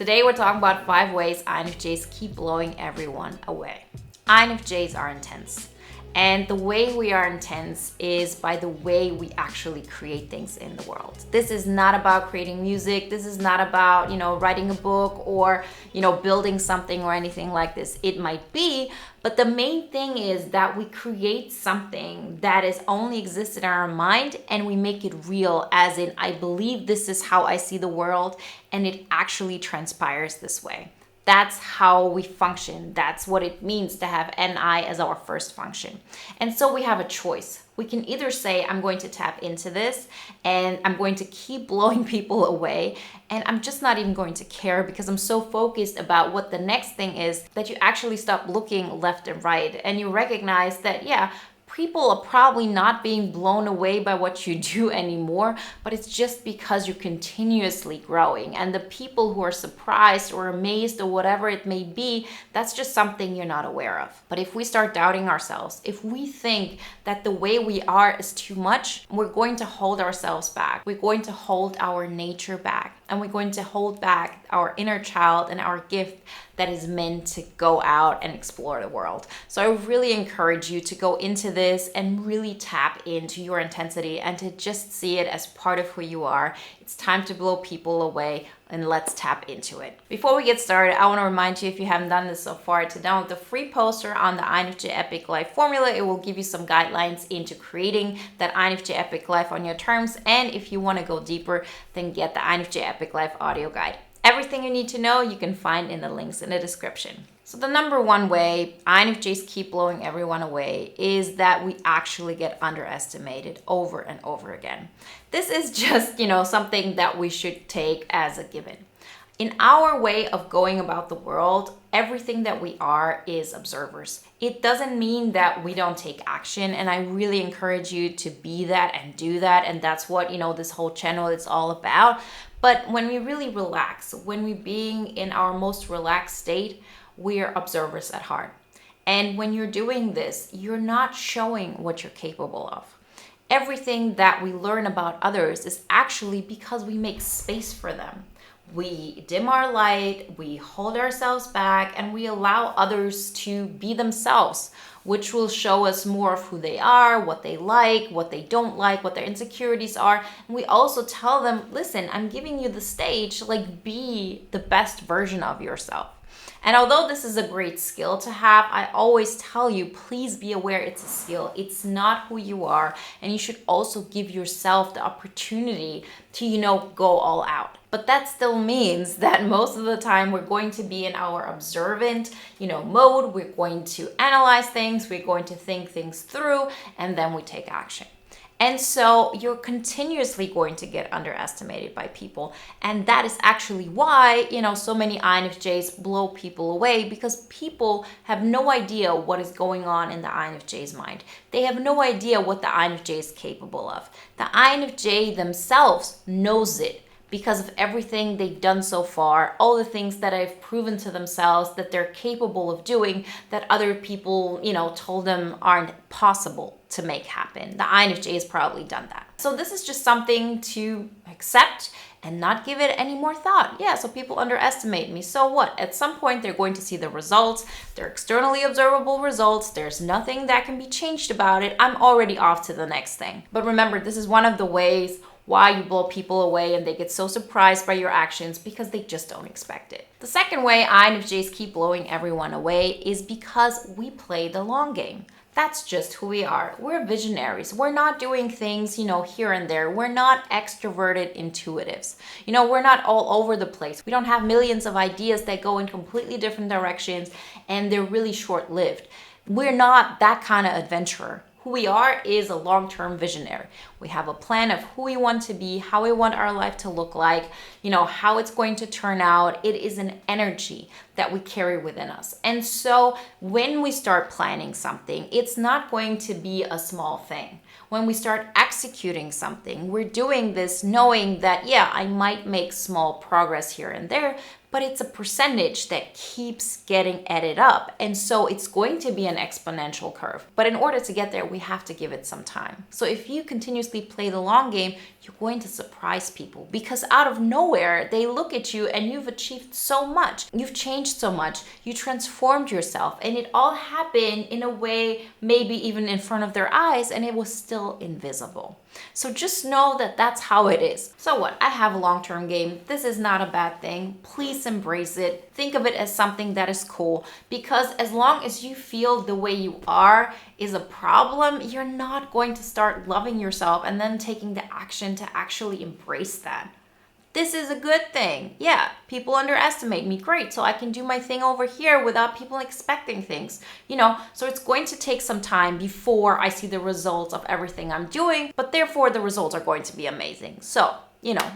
Today we're talking about 5 ways INFJs keep blowing everyone away. INFJs are intense. And the way we are intense is by the way we actually create things in the world. This is not about creating music. This is not about, writing a book or, building something or anything like this. It might be, but the main thing is that we create something that is only existed in our mind and we make it real, as in, I believe this is how I see the world, and it actually transpires this way. That's how we function. That's what it means to have NI as our first function. And so we have a choice. We can either say, I'm going to tap into this and I'm going to keep blowing people away, and I'm just not even going to care because I'm so focused about what the next thing is that you actually stop looking left and right and you recognize that, people are probably not being blown away by what you do anymore, but it's just because you're continuously growing. And the people who are surprised or amazed or whatever it may be, that's just something you're not aware of. But if we start doubting ourselves, if we think that the way we are is too much, we're going to hold ourselves back. We're going to hold our nature back, and we're going to hold back our inner child and our gift that is meant to go out and explore the world. So I really encourage you to go into this and really tap into your intensity and to just see it as part of who you are. It's time to blow people away, and let's tap into it. Before we get started, I want to remind you, if you haven't done this so far, to download the free poster on the INFJ Epic Life formula. It will give you some guidelines into creating that INFJ Epic Life on your terms. And if you want to go deeper, then get the INFJ Epic Life audio guide. Everything you need to know you can find in the links in the description. So the number one way INFJs keep blowing everyone away is that we actually get underestimated over and over again. This is just, something that we should take as a given. In our way of going about the world, everything that we are is observers. It doesn't mean that we don't take action, and I really encourage you to be that and do that, and that's what, this whole channel is all about. But when we really relax, when we're being in our most relaxed state, we're observers at heart. And when you're doing this, you're not showing what you're capable of. Everything that we learn about others is actually because we make space for them. We dim our light, we hold ourselves back, and we allow others to be themselves, which will show us more of who they are, what they like, what they don't like, what their insecurities are. And we also tell them, listen, I'm giving you the stage, be the best version of yourself. And although this is a great skill to have, I always tell you, please be aware it's a skill. It's not who you are. And you should also give yourself the opportunity to, go all out. But that still means that most of the time we're going to be in our observant, mode. We're going to analyze things. We're going to think things through, and then we take action. And so you're continuously going to get underestimated by people. And that is actually why, so many INFJs blow people away, because people have no idea what is going on in the INFJ's mind. They have no idea what the INFJ is capable of. The INFJ themselves knows it because of everything they've done so far, all the things that have proven to themselves that they're capable of doing that other people, told them aren't possible to make happen. The INFJ has probably done that. So this is just something to accept and not give it any more thought. Yeah, so people underestimate me. So what? At some point, they're going to see the results. They're externally observable results. There's nothing that can be changed about it. I'm already off to the next thing. But remember, this is one of the ways why you blow people away and they get so surprised by your actions, because they just don't expect it. The second way INFJs keep blowing everyone away is because we play the long game. That's just who we are. We're visionaries. We're not doing things, here and there. We're not extroverted intuitives. We're not all over the place. We don't have millions of ideas that go in completely different directions and they're really short-lived. We're not that kind of adventurer. Who we are is a long-term visionary. We have a plan of who we want to be, how we want our life to look like, how it's going to turn out. It is an energy that we carry within us. And so when we start planning something, it's not going to be a small thing. When we start executing something, we're doing this knowing that, I might make small progress here and there, but it's a percentage that keeps getting added up. And so it's going to be an exponential curve. But in order to get there, we have to give it some time. So if you continuously play the long game, you're going to surprise people, because out of nowhere, they look at you and you've achieved so much. You've changed so much. You transformed yourself, and it all happened in a way, maybe even in front of their eyes, and it was still invisible. So just know that that's how it is. So what? I have a long-term game. This is not a bad thing. Please embrace it. Think of it as something that is cool, because as long as you feel the way you are is a problem, you're not going to start loving yourself and then taking the action to actually embrace that. This is a good thing. Yeah, people underestimate me. Great. So I can do my thing over here without people expecting things, So it's going to take some time before I see the results of everything I'm doing, but therefore the results are going to be amazing. So,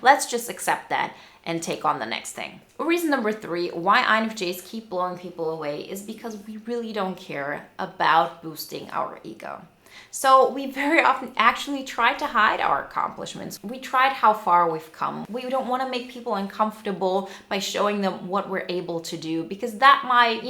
let's just accept that and take on the next thing. Reason number 3 why INFJs keep blowing people away is because we really don't care about boosting our ego. So we very often actually try to hide our accomplishments. We tried how far we've come. We don't want to make people uncomfortable by showing them what we're able to do, because that might,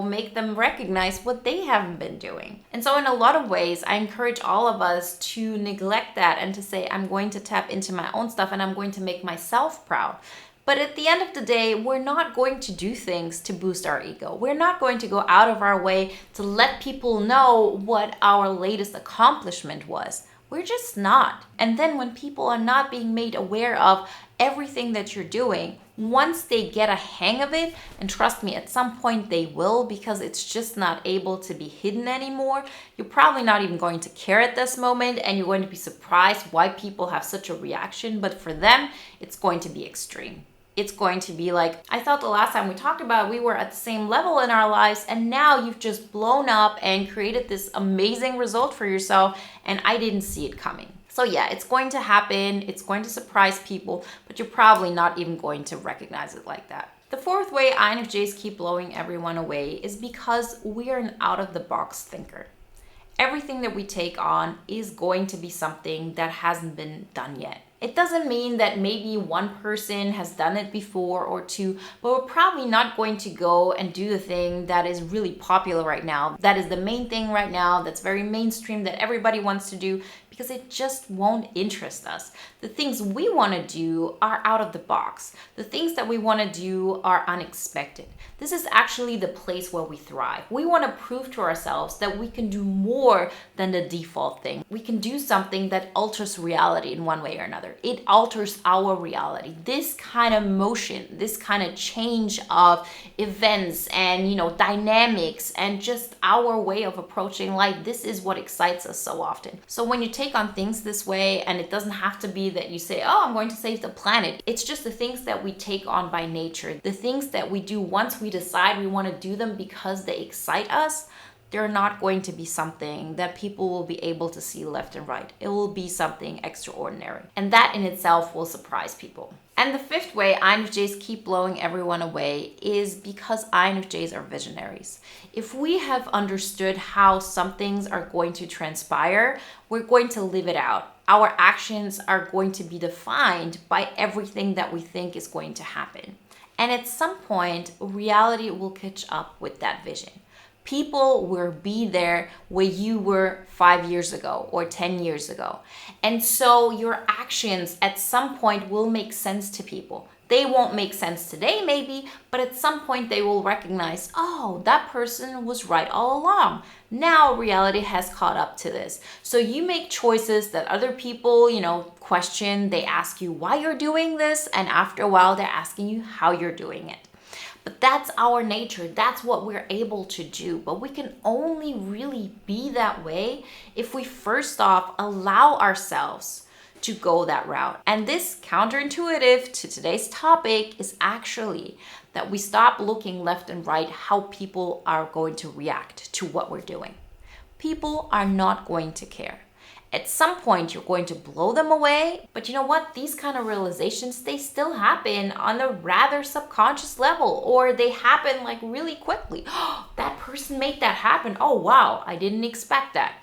make them recognize what they haven't been doing. And so in a lot of ways, I encourage all of us to neglect that and to say, I'm going to tap into my own stuff and I'm going to make myself proud. But at the end of the day, we're not going to do things to boost our ego. We're not going to go out of our way to let people know what our latest accomplishment was. We're just not. And then when people are not being made aware of everything that you're doing, once they get a hang of it, and trust me, at some point they will, because it's just not able to be hidden anymore, you're probably not even going to care at this moment, and you're going to be surprised why people have such a reaction. But for them, it's going to be extreme. It's going to be like, I thought the last time we talked about, we were at the same level in our lives, and now you've just blown up and created this amazing result for yourself, and I didn't see it coming. So yeah, it's going to happen. It's going to surprise people, but you're probably not even going to recognize it like that. The 4th way INFJs keep blowing everyone away is because we are an out-of-the-box thinker. Everything that we take on is going to be something that hasn't been done yet. It doesn't mean that maybe one person has done it before or two, but we're probably not going to go and do the thing that is really popular right now. That is the main thing right now, that's very mainstream, that everybody wants to do, because it just won't interest us. The things we want to do are out of the box. The things that we want to do are unexpected. This is actually the place where we thrive. We want to prove to ourselves that we can do more than the default thing. We can do something that alters reality in one way or another. It alters our reality. This kind of motion, this kind of change of events and, dynamics and just our way of approaching life, this is what excites us so often. So when you take on things this way, and it doesn't have to be that you say, oh, I'm going to save the planet. It's just the things that we take on by nature, the things that we do once we decide we want to do them because they excite us. They're not going to be something that people will be able to see left and right. It will be something extraordinary. And that in itself will surprise people. And the 5th way INFJs keep blowing everyone away is because INFJs are visionaries. If we have understood how some things are going to transpire, we're going to live it out. Our actions are going to be defined by everything that we think is going to happen. And at some point, reality will catch up with that vision. People will be there where you were 5 years ago or 10 years ago. And so your actions at some point will make sense to people. They won't make sense today maybe, but at some point they will recognize, oh, that person was right all along. Now reality has caught up to this. So you make choices that other people, question. They ask you why you're doing this, and after a while they're asking you how you're doing it. But that's our nature. That's what we're able to do. But we can only really be that way if we first off allow ourselves to go that route. And this counterintuitive to today's topic is actually that we stop looking left and right how people are going to react to what we're doing. People are not going to care. At some point, you're going to blow them away. But you know what? These kind of realizations, they still happen on a rather subconscious level, or they happen like really quickly. Oh, that person made that happen. Oh, wow. I didn't expect that.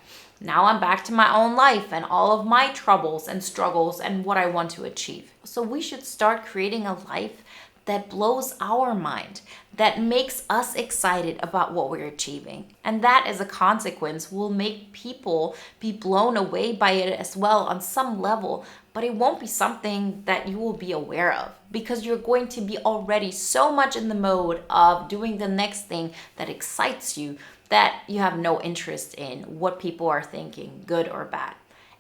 Now I'm back to my own life and all of my troubles and struggles and what I want to achieve. So we should start creating a life that blows our mind, that makes us excited about what we're achieving. And that, as a consequence, will make people be blown away by it as well on some level, but it won't be something that you will be aware of because you're going to be already so much in the mode of doing the next thing that excites you that you have no interest in what people are thinking, good or bad.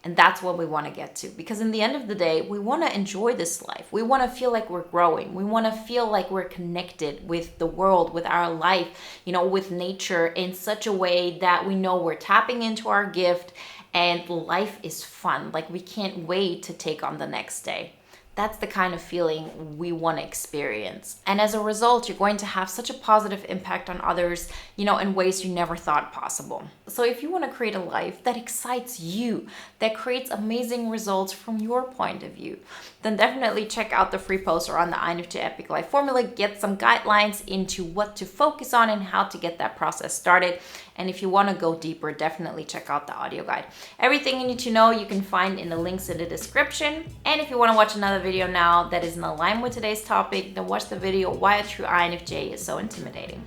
And that's what we want to get to, because in the end of the day, we want to enjoy this life. We want to feel like we're growing. We want to feel like we're connected with the world, with our life, with nature in such a way that we know we're tapping into our gift and life is fun. Like, we can't wait to take on the next day. That's the kind of feeling we want to experience. And as a result, you're going to have such a positive impact on others, in ways you never thought possible. So if you want to create a life that excites you, that creates amazing results from your point of view, then definitely check out the free poster on the INFJ Epic Life Formula. Get some guidelines into what to focus on and how to get that process started. And if you want to go deeper, definitely check out the audio guide. Everything you need to know you can find in the links in the description. And if you want to watch another video now that is in alignment with today's topic, then watch the video Why a True INFJ is So Intimidating.